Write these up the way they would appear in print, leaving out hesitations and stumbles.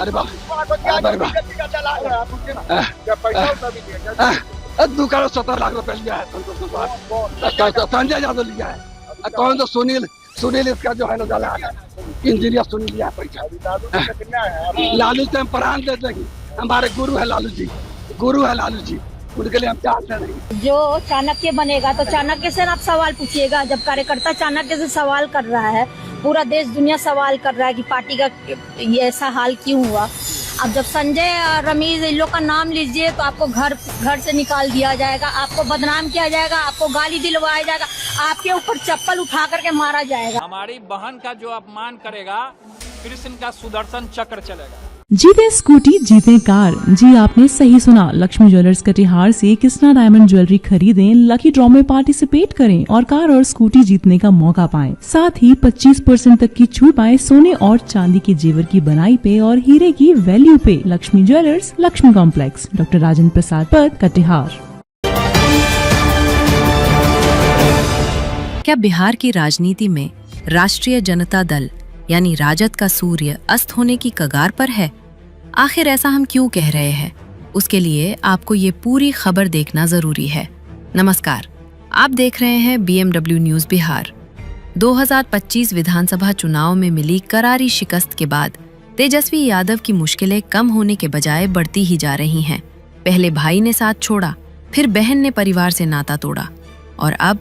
अरे बाप अरे बाप दुकान 17 लाख रुपए लिया है संजय यादव लिया है। कौन तो सुनील इसका जो है ना डाला है इंजीनियर सुनील लिया है पैसा। लालू से हम प्राण दे देंगे। हमारे गुरु है लालू जी उनके लिए हम जानते नहीं। जो चाणक्य बनेगा तो चाणक्य से आप सवाल पूछिएगा। जब कार्यकर्ता चाणक्य से सवाल कर रहा है, पूरा देश दुनिया सवाल कर रहा है कि पार्टी का ये ऐसा हाल क्यों हुआ। अब जब संजय और रमीज इन लोग का नाम लीजिए तो आपको घर से निकाल दिया जाएगा, आपको बदनाम किया जाएगा, आपको गाली दिलवाया जाएगा, आपके ऊपर चप्पल उठा करके मारा जाएगा। हमारी बहन का जो अपमान करेगा कृष्ण का सुदर्शन चक्र चलेगा। जीते स्कूटी जीते कार। जी आपने सही सुना। लक्ष्मी ज्वेलर्स कटिहार से कृष्णा डायमंड ज्वेलरी खरीदें, लकी ड्रॉ में पार्टिसिपेट करें और कार और स्कूटी जीतने का मौका पाएं। साथ ही 25% तक की छूट पाएं सोने और चांदी के जेवर की बनाई पे और हीरे की वैल्यू पे। Lakshmi jewellers, Lakshmi complex, doctor Rajendra Prasad पथ, कटिहार। क्या बिहार की राजनीति में राष्ट्रीय जनता दल यानी राजद का सूर्य अस्त होने की कगार पर है? आखिर ऐसा हम क्यों कह रहे हैं? उसके लिए आपको ये पूरी खबर देखना जरूरी है। नमस्कार, आप देख रहे हैं BMW न्यूज बिहार। 2025 विधानसभा चुनाव में मिली करारी शिकस्त के बाद तेजस्वी यादव की मुश्किलें कम होने के बजाय बढ़ती ही जा रही हैं। पहले भाई ने साथ छोड़ा, फिर बहन ने परिवार से नाता तोड़ा और अब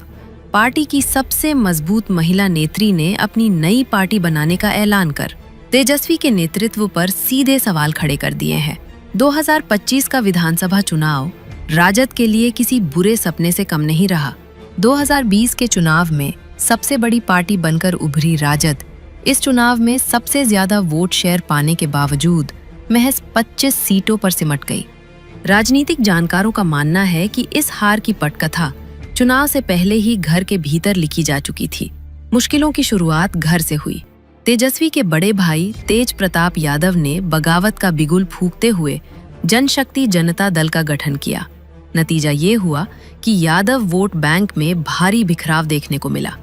पार्टी की सबसे मजबूत महिला नेत्री ने अपनी नई पार्टी बनाने का ऐलान कर तेजस्वी के नेतृत्व पर सीधे सवाल खड़े कर दिए हैं। 2025 का विधानसभा चुनाव राजद के लिए किसी बुरे सपने से कम नहीं रहा। 2020 के चुनाव में सबसे बड़ी पार्टी बनकर उभरी राजद इस चुनाव में सबसे ज्यादा वोट शेयर पाने के बावजूद महज 25 सीटों पर सिमट गई। राजनीतिक जानकारों का मानना है कि इस हार की पटकथा चुनाव से पहले ही घर के भीतर लिखी जा चुकी थी। मुश्किलों की शुरुआत घर से हुई। तेजस्वी के बड़े भाई तेज प्रताप यादव ने बगावत का बिगुल फूंकते हुए जनशक्ति जनता दल का गठन किया। नतीजा ये हुआ कि यादव वोट बैंक में भारी बिखराव देखने को मिला।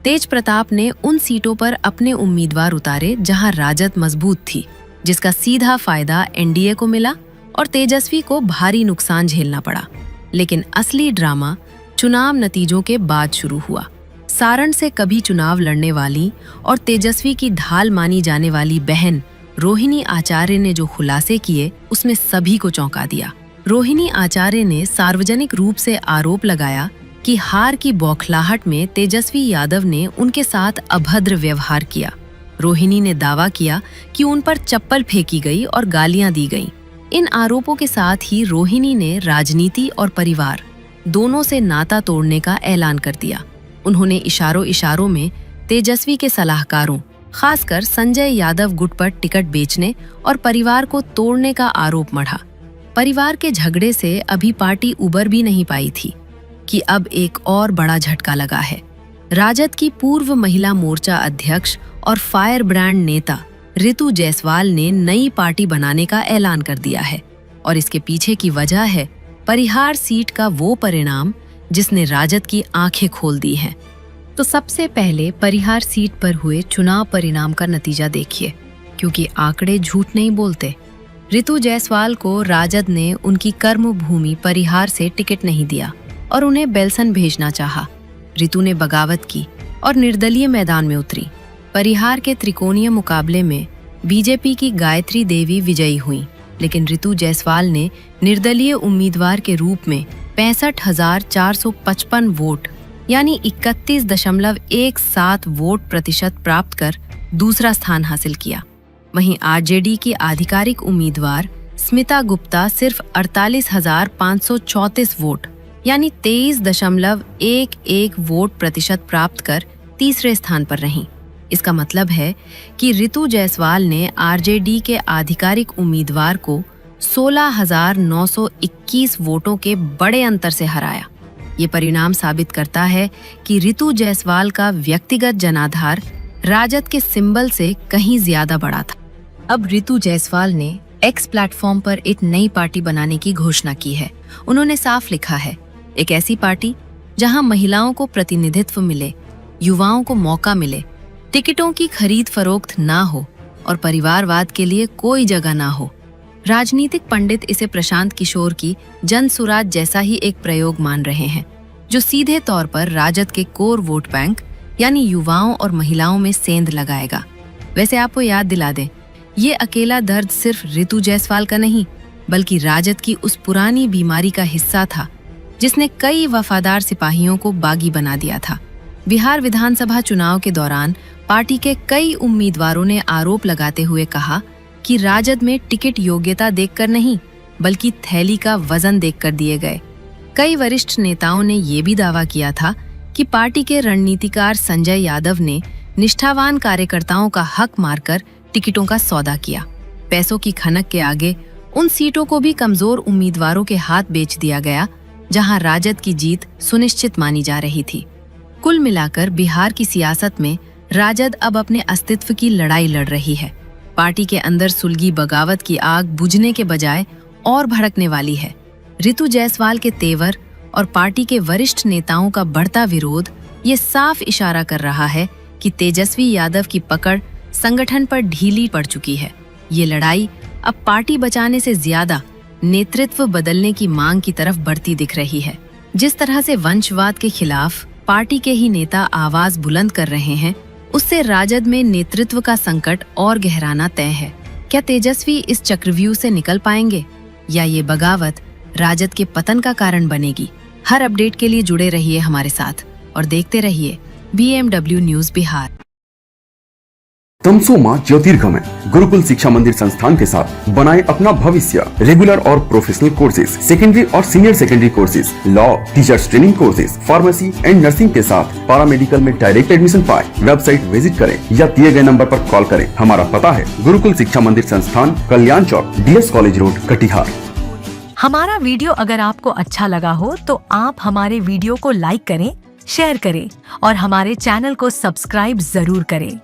तेज प्रताप ने उन सीटों पर अपने उम्मीदवार उतारे जहां राजद मजबूत थी, जिसका सीधा फायदा एनडीए को मिला और तेजस्वी को भारी नुकसान झेलना पड़ा। लेकिन असली ड्रामा चुनाव नतीजों के बाद शुरू हुआ। सारण से कभी चुनाव लड़ने वाली और तेजस्वी की ढाल मानी जाने वाली बहन रोहिणी आचार्य ने जो खुलासे किए उसमें सभी को चौंका दिया। रोहिणी आचार्य ने सार्वजनिक रूप से आरोप लगाया कि हार की बौखलाहट में तेजस्वी यादव ने उनके साथ अभद्र व्यवहार किया। रोहिणी ने दावा किया कि उन पर चप्पल फेंकी गई और गालियां दी गईं। इन आरोपों के साथ ही रोहिणी ने राजनीति और परिवार दोनों से नाता तोड़ने का ऐलान कर दिया। उन्होंने इशारों में तेजस्वी के सलाहकारों, खासकर संजय यादव गुट पर टिकट बेचने और परिवार को तोड़ने का आरोप मढ़ा। परिवार के झगड़े से अभी पार्टी उबर भी नहीं पाई थी कि अब एक और बड़ा झटका लगा है। राजद की पूर्व महिला मोर्चा अध्यक्ष और फायर ब्रांड नेता ऋतु जायसवाल ने नई पार्टी बनाने का ऐलान कर दिया है और इसके पीछे की वजह है परिहार सीट का वो परिणाम जिसने राजद की आंखें खोल दी हैं। तो सबसे पहले परिहार सीट पर हुए चुनाव परिणाम का नतीजा देखिए, क्योंकि आंकड़े झूठ नहीं बोलते। ऋतु जायसवाल को राजद ने उनकी कर्म भूमि परिहार से टिकट नहीं दिया और उन्हें बेलसन भेजना चाहा। ऋतु ने बगावत की और निर्दलीय मैदान में उतरी। परिहार के त्रिकोणीय मुकाबले में बीजेपी की गायत्री देवी विजयी हुई, लेकिन ऋतु जायसवाल ने निर्दलीय उम्मीदवार के रूप में 65,455 वोट यानी 31.17 वोट प्रतिशत प्राप्त कर दूसरा स्थान हासिल किया। वहीं आरजेडी की आधिकारिक उम्मीदवार स्मिता गुप्ता सिर्फ 48,534 वोट यानी 23.11 वोट प्रतिशत प्राप्त कर तीसरे स्थान पर रहीं। इसका मतलब है कि ऋतु जायसवाल ने आरजेडी के आधिकारिक उम्मीदवार को 16,921 वोटों के बड़े अंतर से हराया। ये परिणाम साबित करता है कि ऋतु जायसवाल का व्यक्तिगत जनाधार राजद के सिंबल से कहीं ज्यादा बड़ा था। अब ऋतु जायसवाल ने एक्स प्लेटफॉर्म पर एक नई पार्टी बनाने की घोषणा की है। उन्होंने साफ लिखा है, एक ऐसी पार्टी जहां महिलाओं को प्रतिनिधित्व मिले, युवाओं को मौका मिले, टिकटों की खरीद फरोख्त ना हो, और परिवारवाद के लिए कोई जगह ना हो। राजनीतिक पंडित इसे प्रशांत किशोर की जन सुराज जैसा ही एक प्रयोग मान रहे हैं, जो सीधे तौर पर राजद के कोर वोट बैंक यानी युवाओं और महिलाओं में सेंध लगाएगा। वैसे आपको याद दिला दें, ये अकेला दर्द सिर्फ रितु जायसवाल का नहीं, बल्कि राजद की उस पुरानी बीमारी का हिस्सा था जिसने कई वफादार सिपाहियों को बागी बना दिया था। बिहार विधानसभा चुनाव के दौरान पार्टी के कई उम्मीदवारों ने आरोप लगाते हुए कहा कि राजद में टिकट योग्यता देखकर नहीं, बल्कि थैली का वजन देखकर दिए गए। कई वरिष्ठ नेताओं ने ये भी दावा किया था कि पार्टी के रणनीतिकार संजय यादव ने निष्ठावान कार्यकर्ताओं का हक मारकर टिकटों का सौदा किया। पैसों की खनक के आगे उन सीटों को भी कमजोर उम्मीदवारों के हाथ बेच दिया गया जहां राजद की जीत सुनिश्चित मानी जा रही थी। कुल मिलाकर बिहार की सियासत में राजद अब अपने अस्तित्व की लड़ाई लड़ रही है। पार्टी के अंदर सुलगी बगावत की आग बुझने के बजाय और भड़कने वाली है। रितु जायसवाल के तेवर और पार्टी के वरिष्ठ नेताओं का बढ़ता विरोध ये साफ इशारा कर रहा है कि तेजस्वी यादव की पकड़ संगठन पर ढीली पड़ चुकी है। ये लड़ाई अब पार्टी बचाने से ज्यादा नेतृत्व बदलने की मांग की तरफ बढ़ती दिख रही है। जिस तरह से वंशवाद के खिलाफ पार्टी के ही नेता आवाज बुलंद कर रहे हैं, उससे राजद में नेतृत्व का संकट और गहराना तय है। क्या तेजस्वी इस चक्रव्यूह से निकल पाएंगे या ये बगावत राजद के पतन का कारण बनेगी? हर अपडेट के लिए जुड़े रहिए हमारे साथ और देखते रहिए BMW न्यूज बिहार। तमसोमा ज्योतिर्गमय गुरुकुल शिक्षा मंदिर संस्थान के साथ बनाए अपना भविष्य। रेगुलर और प्रोफेशनल कोर्सेज, सेकेंडरी और senior secondary courses, law, teachers training courses, pharmacy and nursing के साथ पैरामेडिकल में डायरेक्ट एडमिशन पाए। वेबसाइट विजिट करें या दिए गए नंबर पर कॉल करें। हमारा पता है गुरुकुल शिक्षा मंदिर संस्थान, कल्याण चौक, DS कॉलेज रोड, कटिहार। हमारा वीडियो अगर आपको अच्छा लगा हो तो आप हमारे वीडियो को लाइक करें, शेयर करें और हमारे चैनल को सब्सक्राइब जरूर करें।